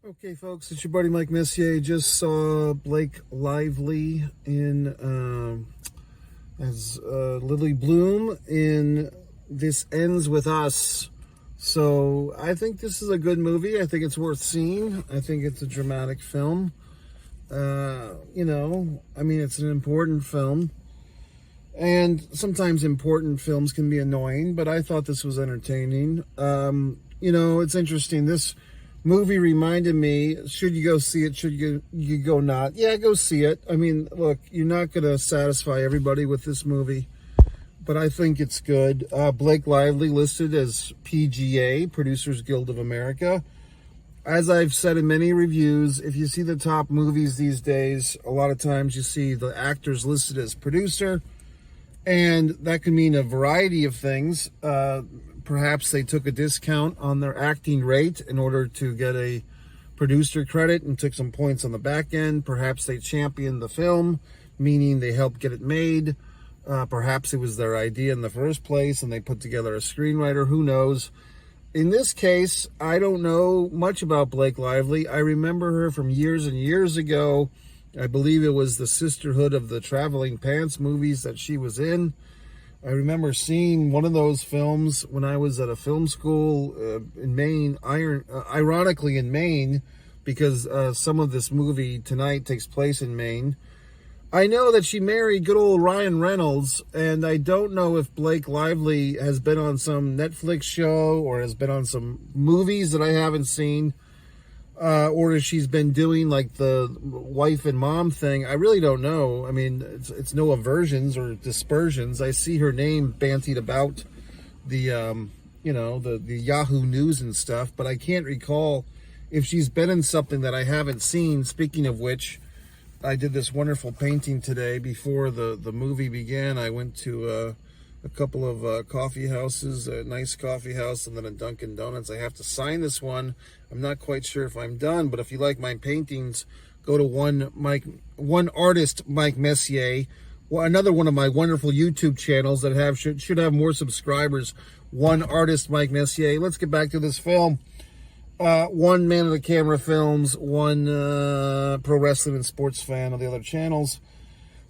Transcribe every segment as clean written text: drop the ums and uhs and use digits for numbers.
Okay, folks, it's your buddy Mike Messier. Just saw Blake Lively in as Lily Bloom in This Ends With Us. So I think this is a good movie. I think it's worth seeing. I think it's a dramatic film. It's an important film. And sometimes important films can be annoying, but I thought this was entertaining. It's interesting. This movie reminded me, should you go see it? Should you go not? Yeah, go see it. I mean, look, you're not going to satisfy everybody with this movie, but I think it's good. Blake Lively listed as PGA, Producers Guild of America. As I've said in many reviews, if you see the top movies these days, a lot of times you see the actors listed as producer, and that can mean a variety of things. Perhaps they took a discount on their acting rate in order to get a producer credit and took some points on the back end. Perhaps they championed the film, meaning they helped get it made. Perhaps it was their idea in the first place and they put together a screenwriter. Who knows? In this case, I don't know much about Blake Lively. I remember her from years and years ago. I believe it was the Sisterhood of the Traveling Pants movies that she was in. I remember seeing one of those films when I was at a film school in Maine, ironically in Maine, because some of this movie tonight takes place in Maine. I know that she married good old Ryan Reynolds, and I don't know if Blake Lively has been on some Netflix show or has been on some movies that I haven't seen, or if she's been doing like the wife and mom thing. I really don't know. I mean, it's no aversions or dispersions. I see her name bantied about the Yahoo News and stuff, but I can't recall if she's been in something that I haven't seen. Speaking of which, I did this wonderful painting today before the movie began. I went to a couple of coffee houses, a nice coffee house, and then a Dunkin' Donuts. I have to sign this one. I'm not quite sure if I'm done, but if you like my paintings, go to one artist Mike Messier, another one of my wonderful YouTube channels that should have more subscribers. One artist Mike Messier. Let's get back to this film. One Man of the Camera Films, one pro wrestling and sports fan of the other channels.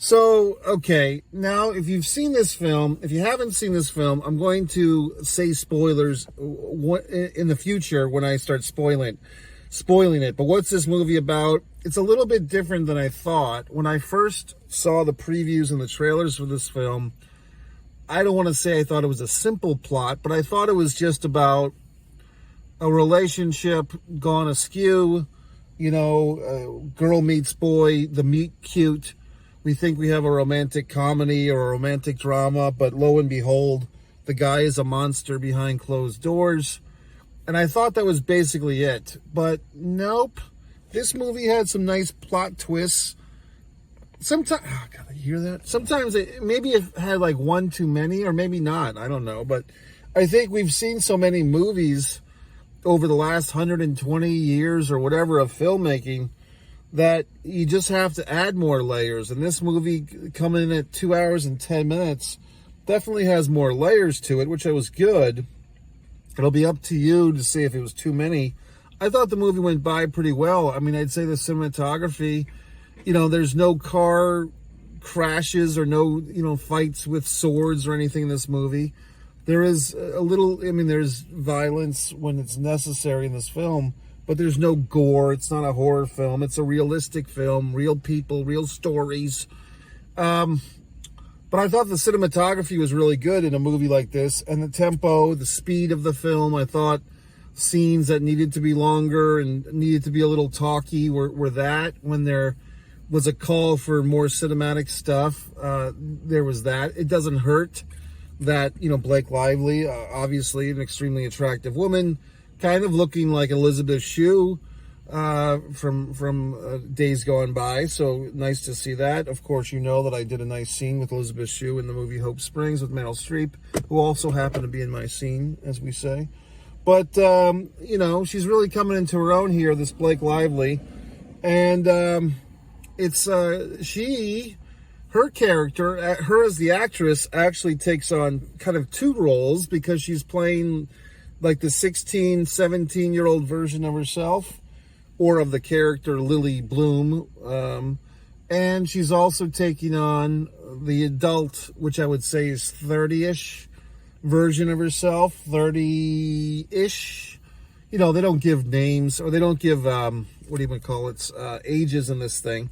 So, okay, now if you've seen this film, if you haven't seen this film, I'm going to say spoilers in the future when I start spoiling it. But what's this movie about? It's a little bit different than I thought. When I first saw the previews and the trailers for this film, I don't want to say I thought it was a simple plot, but I thought it was just about a relationship gone askew, girl meets boy, the meet cute. We think we have a romantic comedy or a romantic drama, but lo and behold, the guy is a monster behind closed doors. And I thought that was basically it. But nope. This movie had some nice plot twists. Sometimes, oh God, I hear that. Sometimes maybe it had like one too many, or maybe not. I don't know. But I think we've seen so many movies over the last 120 years or whatever of filmmaking that you just have to add more layers. And this movie, coming in at 2 hours and 10 minutes, definitely has more layers to it, which was good. It'll be up to you to see if it was too many. I thought the movie went by pretty well. I mean, I'd say the cinematography, there's no car crashes or no, fights with swords or anything in this movie. There is there's violence when it's necessary in this film, but there's no gore. It's not a horror film. It's a realistic film, real people, real stories. But I thought the cinematography was really good in a movie like this, and the tempo, the speed of the film. I thought scenes that needed to be longer and needed to be a little talky were that. When there was a call for more cinematic stuff, there was that. It doesn't hurt that, Blake Lively, obviously an extremely attractive woman, kind of looking like Elizabeth Shue from Days Gone By. So nice to see that. Of course, that I did a nice scene with Elizabeth Shue in the movie Hope Springs with Meryl Streep, who also happened to be in my scene, as we say. But, she's really coming into her own here, this Blake Lively. And her character, her as the actress, actually takes on kind of two roles because she's playing like the 16, 17-year-old version of herself. or of the character Lily Bloom. And she's also taking on the adult, which I would say is 30-ish version of herself, 30-ish. You know, they don't give names, or they don't give, what do you want to call it, ages in this thing.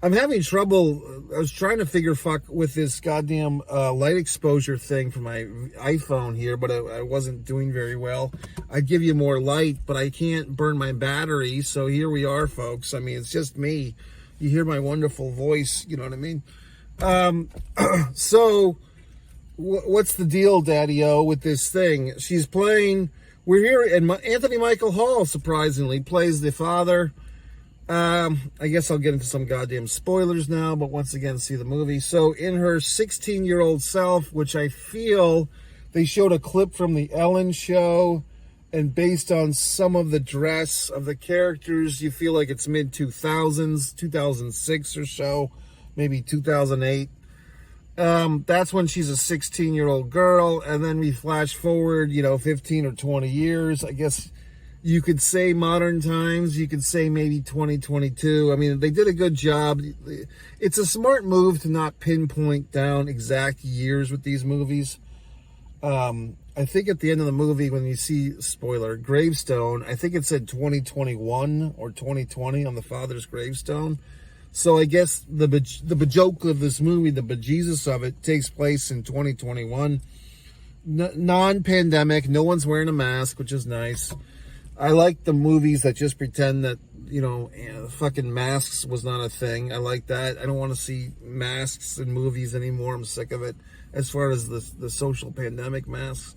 I'm having trouble. I was trying to figure fuck with this goddamn light exposure thing for my iPhone here, but I wasn't doing very well. I'd give you more light, but I can't burn my battery. So here we are, folks. I mean, it's just me. You hear my wonderful voice. You know what I mean? So what's the deal, Daddy-O, with this thing? She's playing. We're here, and Anthony Michael Hall, surprisingly, plays the father. I guess I'll get into some goddamn spoilers now, but once again, see the movie. So in her 16-year-old self, which I feel they showed a clip from the Ellen show, and based on some of the dress of the characters, you feel like it's mid-2000s, 2006 or so, maybe 2008. That's when she's a 16-year-old girl, and then we flash forward, 15 or 20 years. I guess you could say modern times. You could say maybe 2022. I mean, they did a good job. It's a smart move to not pinpoint down exact years with these movies. I think at the end of the movie, when you see, spoiler, gravestone, I think it said 2021 or 2020 on the father's gravestone. So I guess the bajoke of this movie, the bejesus of it, takes place in 2021. Non-pandemic. No one's wearing a mask, which is nice. I like the movies that just pretend that, fucking masks was not a thing. I like that. I don't want to see masks in movies anymore. I'm sick of it as far as the social pandemic masks.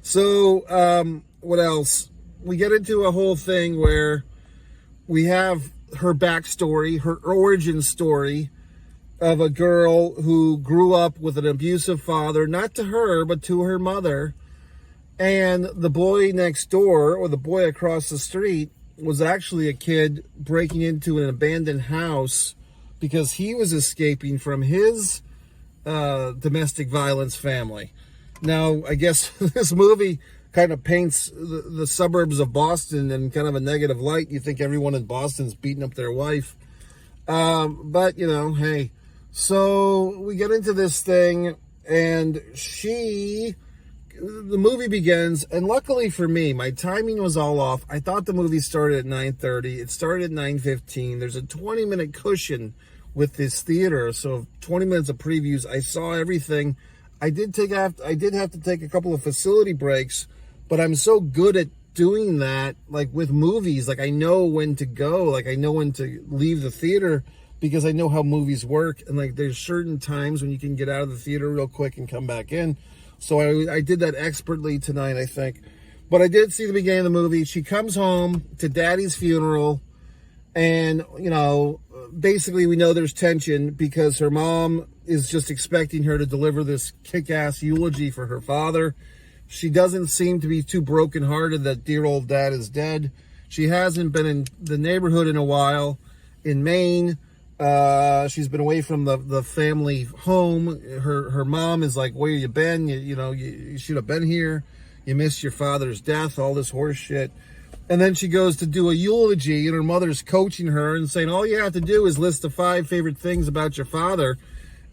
So, what else? We get into a whole thing where we have her backstory, her origin story of a girl who grew up with an abusive father, not to her, but to her mother. And the boy next door, or the boy across the street, was actually a kid breaking into an abandoned house because he was escaping from his domestic violence family. Now, I guess this movie kind of paints the suburbs of Boston in kind of a negative light. You think everyone in Boston's beating up their wife. But, hey. So we get into this thing, and the movie begins, and luckily for me, my timing was all off. I thought the movie started at 9:30. It started at 9:15. There's a 20-minute cushion with this theater, so 20 minutes of previews. I saw everything. I did have to take a couple of facility breaks, but I'm so good at doing that, like with movies. Like, I know when to go. Like, I know when to leave the theater because I know how movies work. And, like, there's certain times when you can get out of the theater real quick and come back in. So I did that expertly tonight, I think. But I did see the beginning of the movie. She comes home to Daddy's funeral, and, basically we know there's tension because her mom is just expecting her to deliver this kick-ass eulogy for her father. She doesn't seem to be too brokenhearted that dear old dad is dead. She hasn't been in the neighborhood in a while in Maine. She's been away from the family home. Her mom is like, where you been? You should have been here. You missed your father's death, all this horse shit. And then she goes to do a eulogy, and her mother's coaching her and saying, all you have to do is list the 5 favorite things about your father.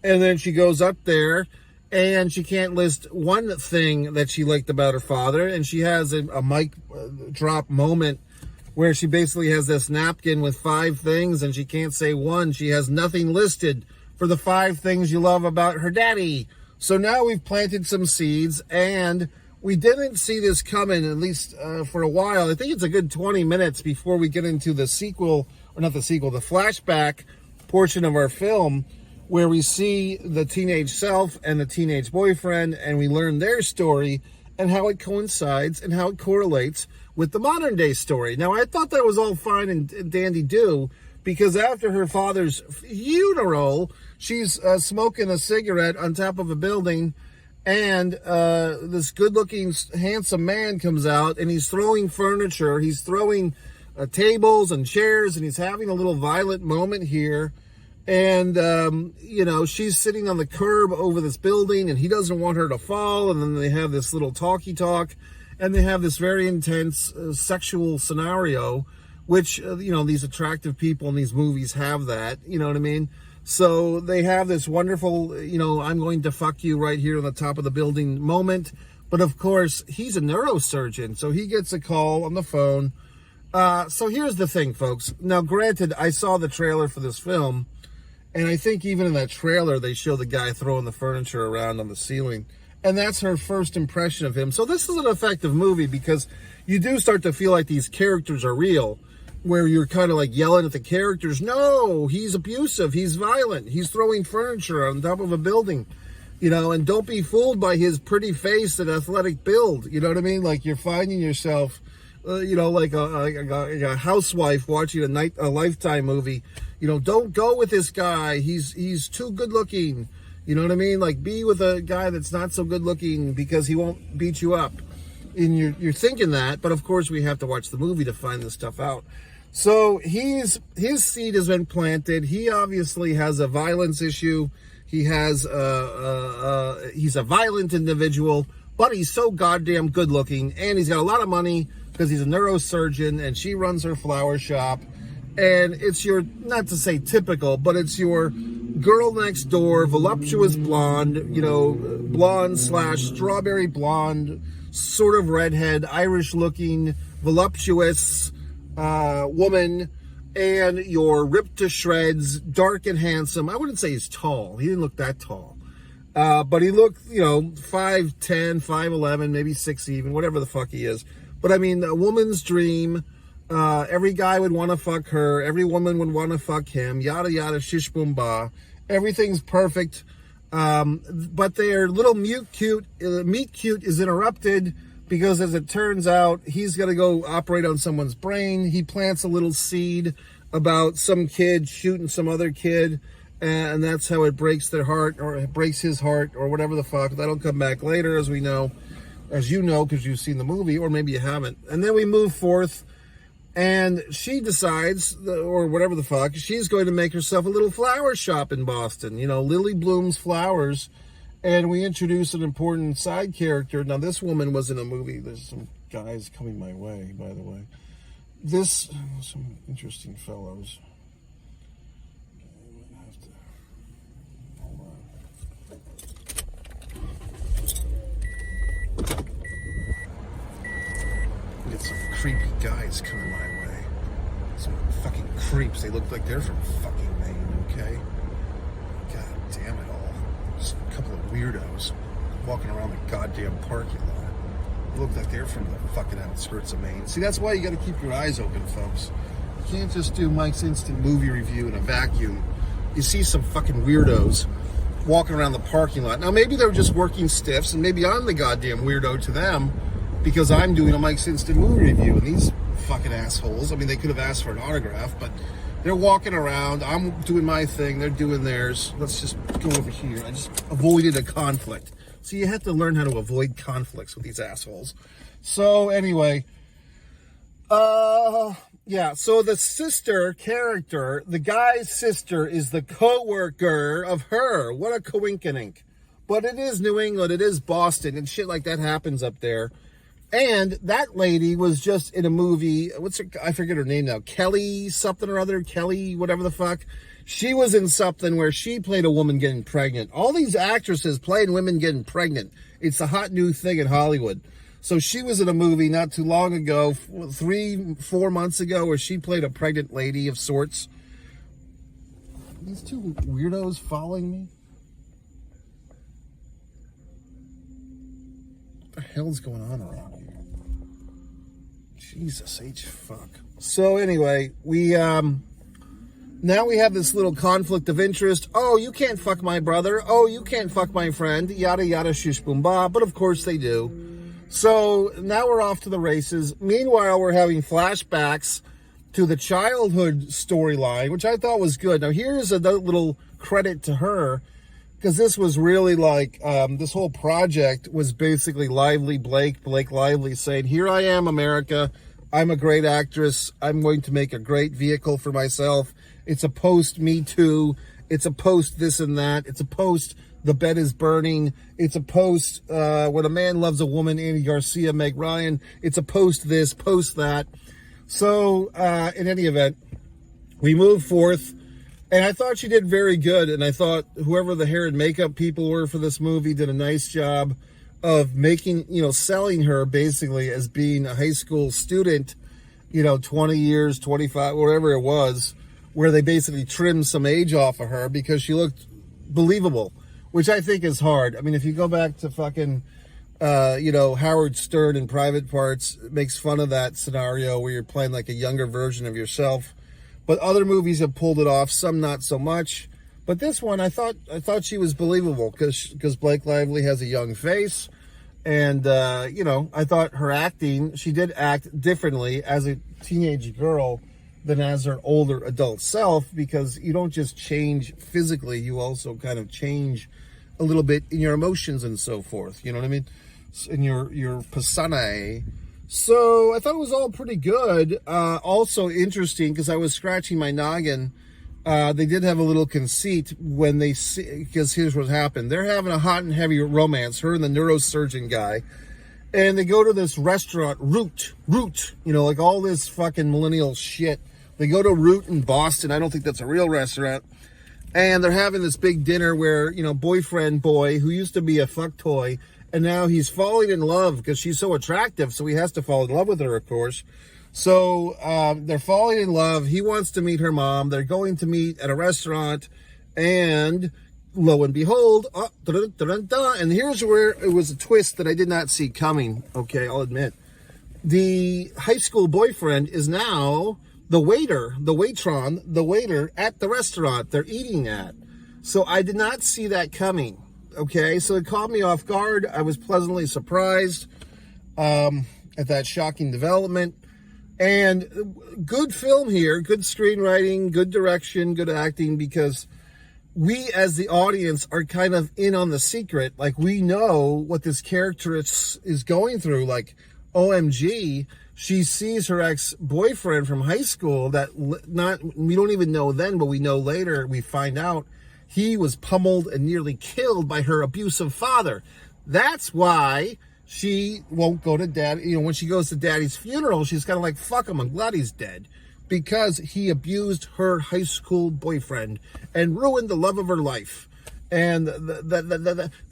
And then she goes up there, and she can't list one thing that she liked about her father. And she has a mic drop moment where she basically has this napkin with 5 things, and she can't say one. She has nothing listed for the 5 things you love about her daddy. So now we've planted some seeds, and we didn't see this coming, at least for a while. I think it's a good 20 minutes before we get into the sequel, or not the sequel, the flashback portion of our film, where we see the teenage self and the teenage boyfriend, and we learn their story and how it coincides and how it correlates with the modern day story. Now, I thought that was all fine and dandy-do, because after her father's funeral, she's smoking a cigarette on top of a building, and this good-looking, handsome man comes out, and he's throwing furniture. He's throwing tables and chairs, and he's having a little violent moment here. And, she's sitting on the curb over this building, and he doesn't want her to fall. And then they have this little talky talk, and they have this very intense sexual scenario which, these attractive people in these movies have that, you know what I mean? So they have this wonderful, I'm going to fuck you right here on the top of the building moment. But of course, he's a neurosurgeon, so he gets a call on the phone. So here's the thing, folks. Now, granted, I saw the trailer for this film, and I think even in that trailer, they show the guy throwing the furniture around on the ceiling. And that's her first impression of him. So this is an effective movie because you do start to feel like these characters are real, where you're kind of like yelling at the characters, no, he's abusive, he's violent, he's throwing furniture on top of a building, and don't be fooled by his pretty face and athletic build, you know what I mean? Like, you're finding yourself, like a housewife watching a Lifetime movie. Don't go with this guy, he's too good looking, you know what I mean? Like, be with a guy that's not so good looking because he won't beat you up. And you're thinking that, but of course we have to watch the movie to find this stuff out. So his seed has been planted. He obviously has a violence issue. He has he's a violent individual, but he's so goddamn good looking, and he's got a lot of money because he's a neurosurgeon, and she runs her flower shop. And it's your, not to say typical, but it's your girl next door, voluptuous blonde, blonde / strawberry blonde, sort of redhead, Irish looking, voluptuous woman, and you're ripped to shreds, dark and handsome. I wouldn't say he's tall. He didn't look that tall. But he looked, 5'10", 5'11", maybe 6 even, whatever the fuck he is. But I mean, a woman's dream. Every guy would want to fuck her. Every woman would want to fuck him. Yada, yada, shish, boom, ba. Everything's perfect. But their little meet cute is interrupted because, as it turns out, he's got to go operate on someone's brain. He plants a little seed about some kid shooting some other kid, and that's how it breaks their heart, or it breaks his heart, or whatever the fuck. That'll come back later, as you know, because you've seen the movie, or maybe you haven't. And then we move forth, and she decides, or whatever the fuck, she's going to make herself a little flower shop in Boston. Lily Bloom's Flowers. And we introduce an important side character. Now, this woman was in a movie. There's some guys coming my way, by the way. Some interesting fellows. I have to, hold on. Get some creepy guys coming my way. Some fucking creeps. They look like they're from fucking Maine, okay? God damn it all. Just a couple of weirdos walking around the goddamn parking lot. They look like they're from the fucking outskirts of Maine. See, that's why you gotta keep your eyes open, folks. You can't just do Mike's Instant Movie Review in a vacuum. You see some fucking weirdos walking around the parking lot. Now, maybe they're just working stiffs, and maybe I'm the goddamn weirdo to them because I'm doing a Mike's Instant Movie Review, and these fucking assholes, I mean, they could have asked for an autograph, but they're walking around. I'm doing my thing. They're doing theirs. Let's just go over here. I just avoided a conflict. So you have to learn how to avoid conflicts with these assholes. So anyway, yeah. So the sister character, the guy's sister, is the co-worker of her. What a coinkydink. But it is New England. It is Boston, and shit like that happens up there. And that lady was just in a movie, I forget her name now, Kelly something or other, Kelly whatever the fuck. She was in something where she played a woman getting pregnant. All these actresses playing women getting pregnant. It's a hot new thing in Hollywood. So she was in a movie not too long ago, 3-4 months ago, where she played a pregnant lady of sorts. These two weirdos following me? What the hell's going on around here? Jesus H fuck. So anyway, we now we have this little conflict of interest. Oh, you can't fuck my brother. Oh, you can't fuck my friend. Yada yada shish boom ba. But of course they do. So now we're off to the races. Meanwhile, we're having flashbacks to the childhood storyline, which I thought was good. Now here's a little credit to her, because this was really like, this whole project was basically Blake Lively saying, here I am, America. I'm a great actress. I'm going to make a great vehicle for myself. It's a post Me Too. It's a post this and that. It's a post The Bed is Burning. It's a post When a Man Loves a Woman, Andy Garcia, Meg Ryan. It's a post this, post that. So, in any event, we move forth, and I thought she did very good, and I thought whoever the hair and makeup people were for this movie did a nice job of making, selling her basically as being a high school student, 20 years, 25, whatever it was, where they basically trimmed some age off of her because she looked believable, which I think is hard. I mean, if you go back to fucking, Howard Stern in Private Parts makes fun of that scenario where you're playing like a younger version of yourself. But other movies have pulled it off, some not so much. But this one, I thought she was believable because Blake Lively has a young face. And, I thought her acting, she did act differently as a teenage girl than as her older adult self, because you don't just change physically, you also kind of change a little bit in your emotions and so forth. You know what I mean? In your persona. So I thought it was all pretty good. Also interesting, because I was scratching my noggin. They did have a little conceit when they see, because here's what happened. They're having a hot and heavy romance, her and the neurosurgeon guy. And they go to this restaurant, Root, like all this fucking millennial shit. They go to Root in Boston. I don't think that's a real restaurant. And they're having this big dinner where, boyfriend boy, who used to be a fuck toy, and now he's falling in love because she's so attractive, so he has to fall in love with her, of course. So they're falling in love. He wants to meet her mom. They're going to meet at a restaurant, and lo and behold, and here's where it was a twist that I did not see coming, okay, I'll admit. The high school boyfriend is now the waiter at the restaurant they're eating at. So I did not see that coming. Okay, so it caught me off guard. I was pleasantly surprised at that shocking development. And good film here, good screenwriting, good direction, good acting, because we as the audience are kind of in on the secret. Like, we know what this character is going through. Like, OMG, she sees her ex-boyfriend from high school that we don't even know then, but we know later, we find out he was pummeled and nearly killed by her abusive father. That's why she won't go to dad. When she goes to daddy's funeral, she's kind of like, fuck him, I'm glad he's dead. Because he abused her high school boyfriend and ruined the love of her life. And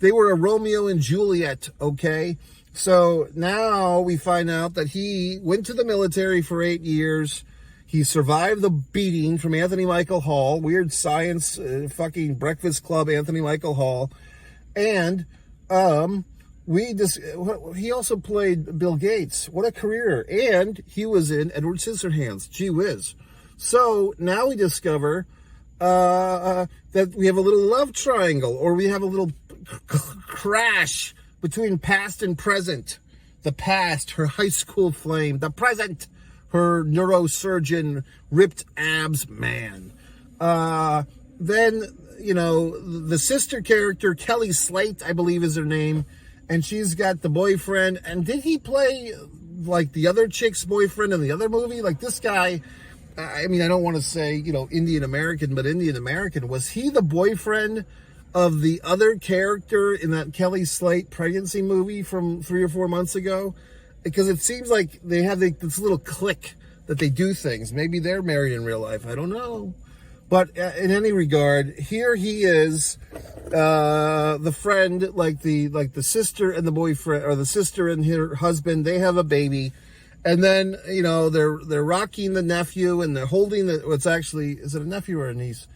they were a Romeo and Juliet, okay? So now we find out that he went to the military for 8 years. He survived the beating from Anthony Michael Hall, weird science, fucking Breakfast Club Anthony Michael Hall. And he also played Bill Gates. What a career. And he was in Edward Scissorhands. Gee whiz. So now we discover that we have a little love triangle, or we have a little crash between past and present. The past, her high school flame. The present, her neurosurgeon, ripped abs man. Then, the sister character, Kelly Slate, I believe is her name. And she's got the boyfriend. And did he play like the other chick's boyfriend in the other movie? Like, this guy, I don't want to say, Indian American, but Indian American. Was he the boyfriend of the other character in that Kelly Slate pregnancy movie from 3 or 4 months ago? Because it seems like they have this little clique that they do things. Maybe they're married in real life. I don't know. But in any regard, here he is, the friend, like the sister and the boyfriend, or the sister and her husband. They have a baby, and then they're rocking the nephew, and they're holding is it a nephew or a niece?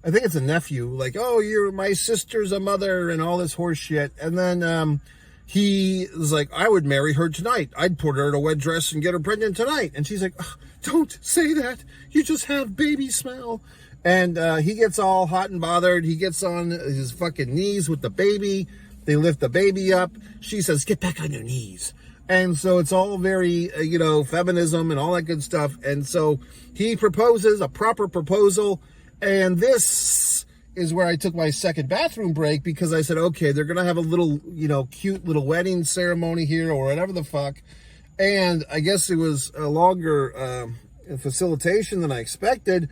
I think it's a nephew. Like, oh, my sister's a mother, and all this horse shit. And then he was like, I would marry her tonight. I'd put her in a wet dress and get her pregnant tonight. And she's like, oh, don't say that. You just have baby smell. And he gets all hot and bothered. He gets on his fucking knees with the baby. They lift the baby up. She says, get back on your knees. And so it's all very, feminism and all that good stuff. And so he proposes a proper proposal. And this is where I took my second bathroom break, because I said, okay, they're going to have a little, cute little wedding ceremony here or whatever the fuck. And I guess it was a longer facilitation than I expected,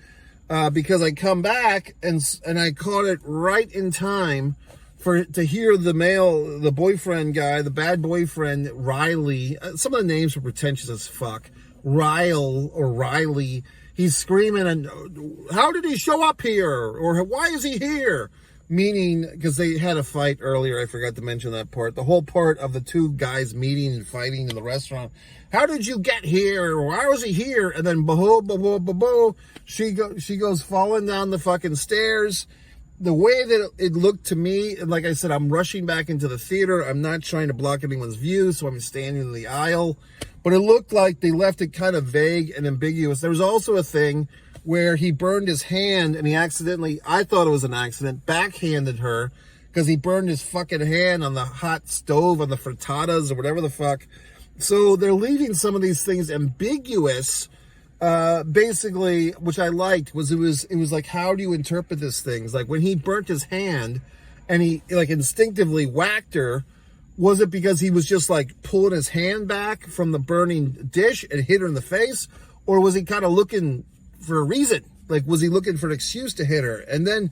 because I come back and I caught it right in time to hear the boyfriend guy, the bad boyfriend, Riley. Some of the names were pretentious as fuck. Ryle or Riley, he's screaming, and how did he show up here? Or why is he here? Meaning, because they had a fight earlier, I forgot to mention that part. The whole part of the two guys meeting and fighting in the restaurant. How did you get here? Why was he here? And then, she goes falling down the fucking stairs. The way that it looked to me, and like I said, I'm rushing back into the theater. I'm not trying to block anyone's view, so I'm standing in the aisle. But it looked like they left it kind of vague and ambiguous. There was also a thing where he burned his hand, and he accidentally, I thought it was an accident, backhanded her, because he burned his fucking hand on the hot stove, on the frittatas, or whatever the fuck. So they're leaving some of these things ambiguous, basically, which I liked, was it was like, how do you interpret these things? Like, when he burnt his hand, and he, like, instinctively whacked her, was it because he was just, like, pulling his hand back from the burning dish and hit her in the face? Or was he kind of looking for a reason? Like, was he looking for an excuse to hit her? And then,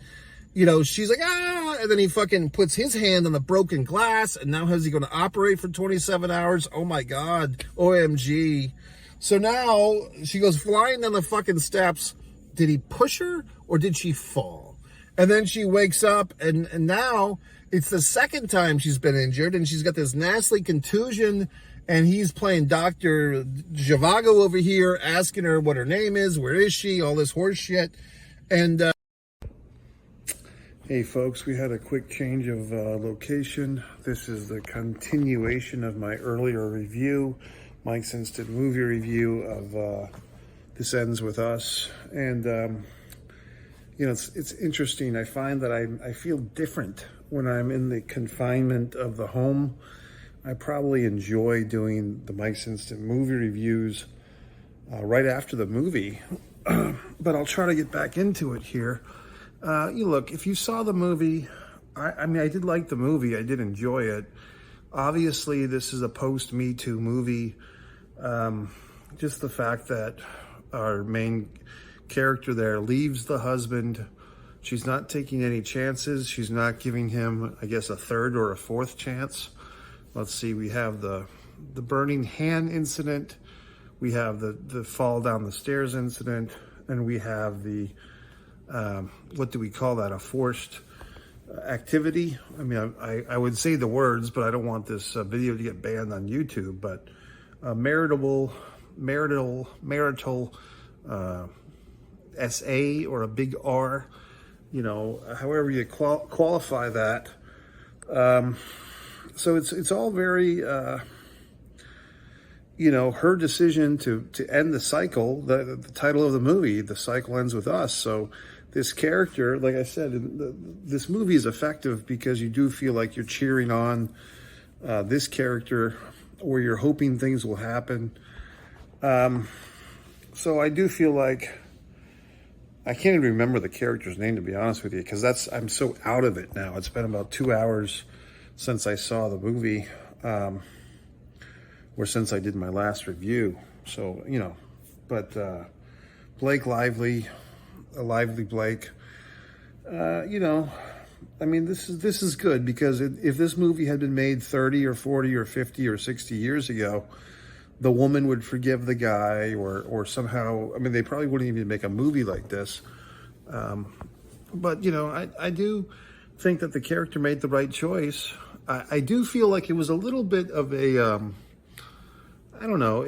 you know, she's like, ah, and then he fucking puts his hand on the broken glass, and now how's he going to operate for 27 hours? Oh my God, OMG. So now she goes flying down the fucking steps. Did he push her, or did she fall? And then she wakes up, and now it's the second time she's been injured, and she's got this nasty contusion. And he's playing Dr. Zhivago over here, asking her what her name is, where is she, all this horse shit. And, hey folks, we had a quick change of location. This is the continuation of my earlier review, Mike's Instant Movie review of This Ends With Us. And, you know, it's interesting. I find that I feel different when I'm in the confinement of the home. I probably enjoy doing the Mike's Instant Movie reviews right after the movie, but I'll try to get back into it here. You look, if you saw the movie, I mean, I did like the movie. I did enjoy it. Obviously, this is a post-Me Too movie. Just the fact that our main character there leaves the husband. She's not taking any chances. She's not giving him, I guess, a third or a fourth chance. Let's see, we have the burning hand incident, we have the fall down the stairs incident, and we have the, what do we call that, a forced activity? I mean, I would say the words, but I don't want this video to get banned on YouTube, but marital SA, or a big R, you know, however you qualify that. So it's all very, you know, her decision to end the cycle. The title of the movie, The Cycle Ends With Us. So this character, like I said, this movie is effective because you do feel like you're cheering on this character, or you're hoping things will happen. So I do feel like, I can't even remember the character's name, to be honest with you, because I'm so out of it now. It's been about 2 hours since I saw the movie, or since I did my last review. So, you know, but Blake Lively, a lively Blake, you know, I mean, this is good, because if this movie had been made 30 or 40 or 50 or 60 years ago, the woman would forgive the guy, or somehow, I mean, they probably wouldn't even make a movie like this. But, you know, I do think that the character made the right choice. I do feel like it was a little bit of a, I don't know,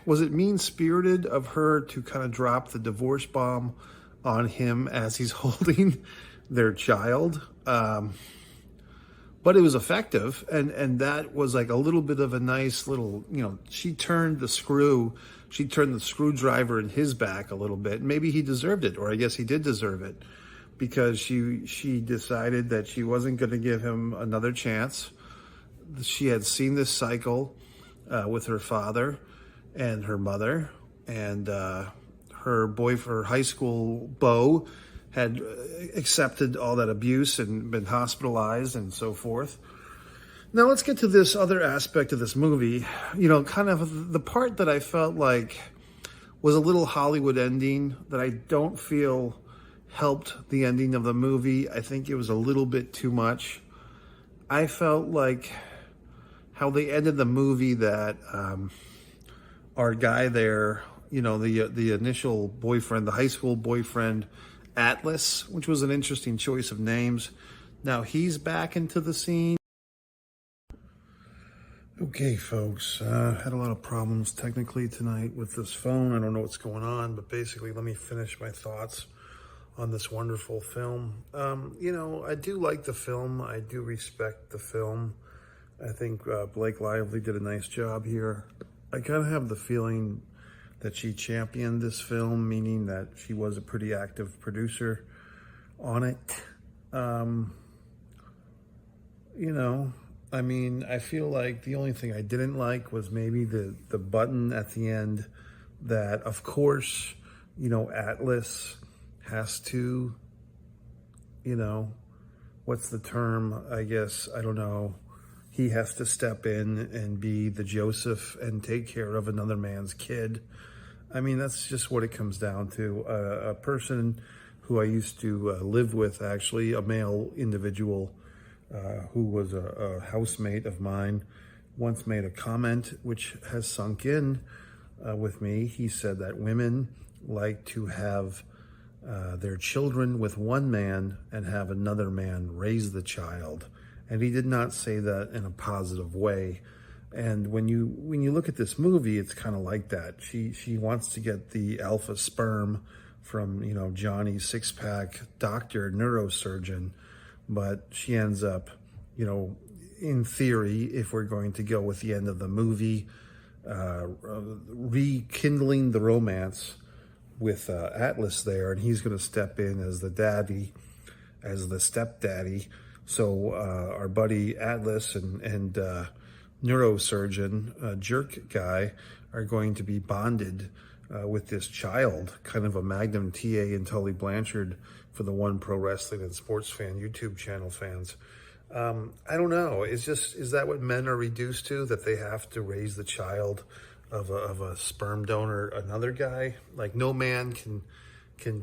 was it mean-spirited of her to kind of drop the divorce bomb on him as he's holding their child? But it was effective, and that was like a little bit of a nice little, you know, she turned the screwdriver in his back a little bit. Maybe he deserved it, or I guess he did deserve it, because she decided that she wasn't going to give him another chance. She had seen this cycle with her father and her mother, and her high school beau had accepted all that abuse and been hospitalized and so forth. Now let's get to this other aspect of this movie. You know, kind of the part that I felt like was a little Hollywood ending that I don't feel helped the ending of the movie. I think it was a little bit too much. I felt like how they ended the movie, that our guy there, the initial boyfriend, the high school boyfriend, Atlas, which was an interesting choice of names. Now he's back into the scene. Okay, folks, had a lot of problems technically tonight with this phone. I don't know what's going on, but basically let me finish my thoughts on this wonderful film. I do like the film. I do respect the film. I think Blake Lively did a nice job here. I kind of have the feeling that she championed this film, meaning that she was a pretty active producer on it. I feel like the only thing I didn't like was maybe the button at the end that, of course, Atlas has to, what's the term? I guess, I don't know. He has to step in and be the Joseph and take care of another man's kid. I mean, that's just what it comes down to. A person who I used to live with, actually, a male individual, who was a housemate of mine, once made a comment which has sunk in with me. He said that women like to have their children with one man and have another man raise the child. And he did not say that in a positive way. And when you look at this movie, it's kind of like that. She wants to get the alpha sperm from, Johnny's six-pack doctor, neurosurgeon, but she ends up, in theory, if we're going to go with the end of the movie, rekindling the romance with Atlas there, and he's going to step in as the daddy, as the stepdaddy. So our buddy Atlas and neurosurgeon, jerk guy, are going to be bonded with this child, kind of a Magnum TA and Tully Blanchard for the One Pro Wrestling and Sports Fan YouTube channel fans. I don't know. Is that what men are reduced to? That they have to raise the child of a sperm donor, another guy? Like, no man can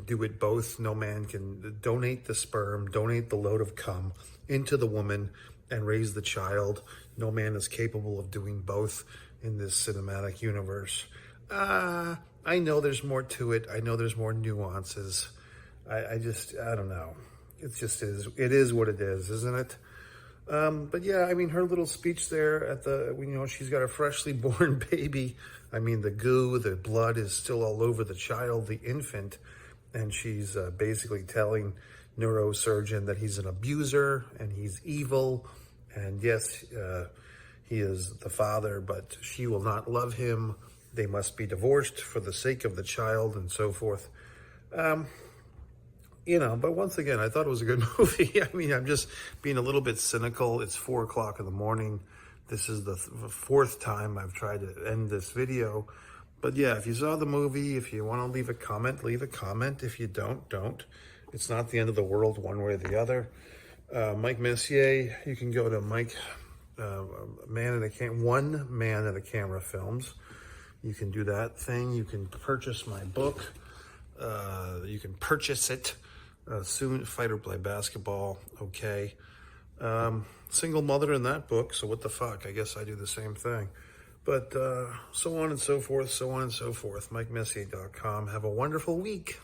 do it both. No man can donate the sperm, donate the load of cum into the woman and raise the child. No man is capable of doing both in this cinematic universe. I know there's more to it. I know there's more nuances. I don't know. It just is. It is what it is, isn't it? But yeah, her little speech there at she's got a freshly born baby. The goo, the blood is still all over the child, the infant. And she's basically telling neurosurgeon that he's an abuser and he's evil. And yes, he is the father, but she will not love him. They must be divorced for the sake of the child and so forth. But once again, I thought it was a good movie. I'm just being a little bit cynical. It's 4:00 in the morning. This is the fourth time I've tried to end this video. But yeah, if you saw the movie, if you want to leave a comment, leave a comment. If you don't. It's not the end of the world one way or the other. Mike Messier, you can go to Mike, One Man in the Camera Films. You can do that thing. You can purchase my book. You can purchase it soon. Fight or Play Basketball. Okay. Single mother in that book. So what the fuck? I guess I do the same thing. But so on and so forth, MikeMessier.com. Have a wonderful week.